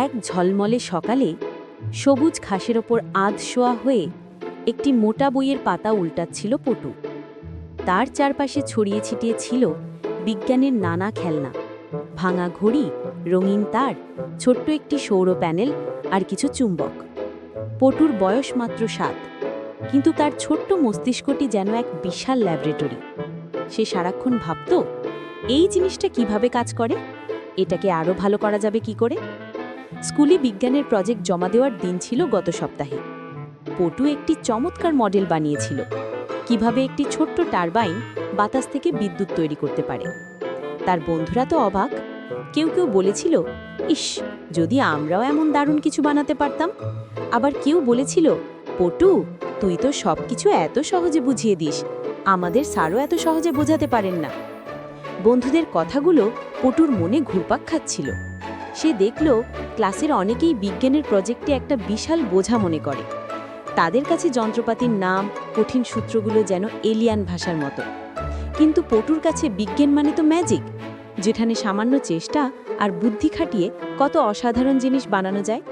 এক ঝলমলে সকালে সবুজ ঘাসের ওপর আধশোয়া হয়ে একটি মোটা বইয়ের পাতা উল্টাচ্ছিল পটু। তার চারপাশে ছড়িয়ে ছিটিয়ে ছিল বিজ্ঞানের নানা খেলনা, ভাঙা ঘড়ি, রঙিন তার, ছোট্ট একটি সৌর প্যানেল আর কিছু চুম্বক। পটুর বয়স মাত্র 7, কিন্তু তার ছোট্ট মস্তিষ্কটি যেন এক বিশাল ল্যাবরেটরি। সে সারাক্ষণ ভাবত, এই জিনিসটা কিভাবে কাজ করে, এটাকে আরও ভালো করা যাবে কি করে। স্কুলে বিজ্ঞানের প্রজেক্ট জমা দেওয়ার দিন ছিল গত সপ্তাহে। পটু একটি চমৎকার মডেল বানিয়েছিল, কিভাবে একটি ছোট্ট টারবাইন বাতাস থেকে বিদ্যুৎ তৈরি করতে পারে। তার বন্ধুরা তো অবাক, কেউ কেউ বলেছিল, ইস, যদি আমরাও এমন দারুণ কিছু বানাতে পারতাম। আবার কেউ বলেছিল, পটু, তুই তো সব কিছু এত সহজে বুঝিয়ে দিস, আমাদের স্যারও এত সহজে বোঝাতে পারেন না। বন্ধুদের কথাগুলো পটুর মনে ঘুরপাক খাচ্ছিল। সে দেখল ক্লাসের অনেকেই বিজ্ঞানের প্রজেক্টে একটা বিশাল বোঝা মনে করে। তাদের কাছে যন্ত্রপাতির নাম, কঠিন সূত্রগুলো যেন এলিয়ান ভাষার মতো। কিন্তু পটুর কাছে বিজ্ঞান মানে তো ম্যাজিক, যেখানে সামান্য চেষ্টা আর বুদ্ধি খাটিয়ে কত অসাধারণ জিনিস বানানো যায়।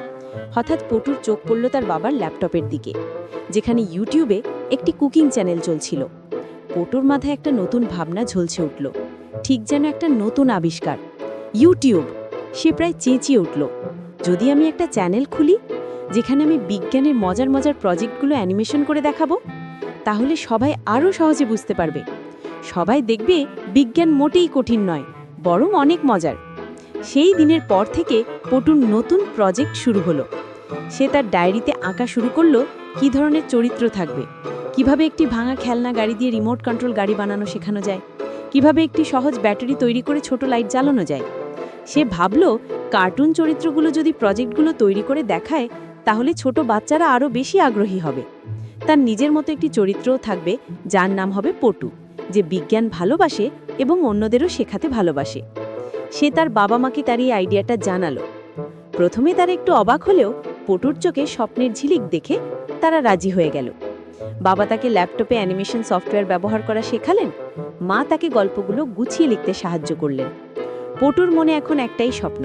হঠাৎ পটুর চোখ পড়ল তার বাবার ল্যাপটপের দিকে, যেখানে ইউটিউবে একটি কুকিং চ্যানেল চলছিল। পটুর মাথায় একটা নতুন ভাবনা ঝলসে উঠল, ঠিক যেন একটা নতুন আবিষ্কার। ইউটিউব! সে প্রায় চেঁচিয়ে উঠল, যদি আমি একটা চ্যানেল খুলি যেখানে আমি বিজ্ঞানের মজার মজার প্রজেক্টগুলো অ্যানিমেশন করে দেখাবো, তাহলে সবাই আরও সহজে বুঝতে পারবে। সবাই দেখবে বিজ্ঞান মোটেই কঠিন নয়, বরং অনেক মজার। সেই দিনের পর থেকে পটুর নতুন প্রজেক্ট শুরু হলো। সে তার ডায়েরিতে আঁকা শুরু করলো কী ধরনের চরিত্র থাকবে, কিভাবে একটি ভাঙা খেলনা গাড়ি দিয়ে রিমোট কন্ট্রোল গাড়ি বানানো শেখানো যায়, কিভাবে একটি সহজ ব্যাটারি তৈরি করে ছোট লাইট জ্বালানো যায়। সে ভাবল, কার্টুন চরিত্রগুলো যদি প্রজেক্টগুলো তৈরি করে দেখায়, তাহলে ছোট বাচ্চারা আরও বেশি আগ্রহী হবে। তার নিজের মতো একটি চরিত্রও থাকবে, যার নাম হবে পটু, যে বিজ্ঞান ভালোবাসে এবং অন্যদেরও শেখাতে ভালোবাসে। সে তার বাবা মাকে তার এই আইডিয়াটা জানালো। প্রথমে তারা একটু অবাক হলেও পটুর চোখে স্বপ্নের ঝিলিক দেখে তারা রাজি হয়ে গেল। বাবা তাকে ল্যাপটপে অ্যানিমেশন সফটওয়্যার ব্যবহার করা শেখালেন, মা তাকে গল্পগুলো গুছিয়ে লিখতে সাহায্য করলেন। পটুর মনে এখন একটাই স্বপ্ন,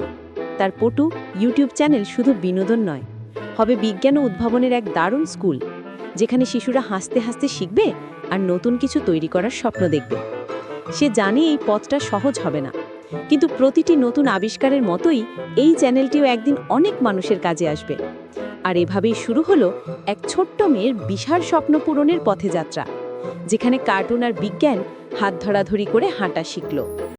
তার পটু ইউটিউব চ্যানেল শুধু বিনোদন নয়, হবে বিজ্ঞান ও উদ্ভাবনের এক দারুণ স্কুল, যেখানে শিশুরা হাসতে হাসতে শিখবে আর নতুন কিছু তৈরি করার স্বপ্ন দেখবে। সে জানে এই পথটা সহজ হবে না, কিন্তু প্রতিটি নতুন আবিষ্কারের মতোই এই চ্যানেলটিও একদিন অনেক মানুষের কাজে আসবে। আর এভাবেই শুরু হলো এক ছোট্ট মেয়ের বিশাল স্বপ্ন পূরণের পথে যাত্রা, যেখানে কার্টুন আর বিজ্ঞান হাত ধরাধরি করে হাঁটা শিখল।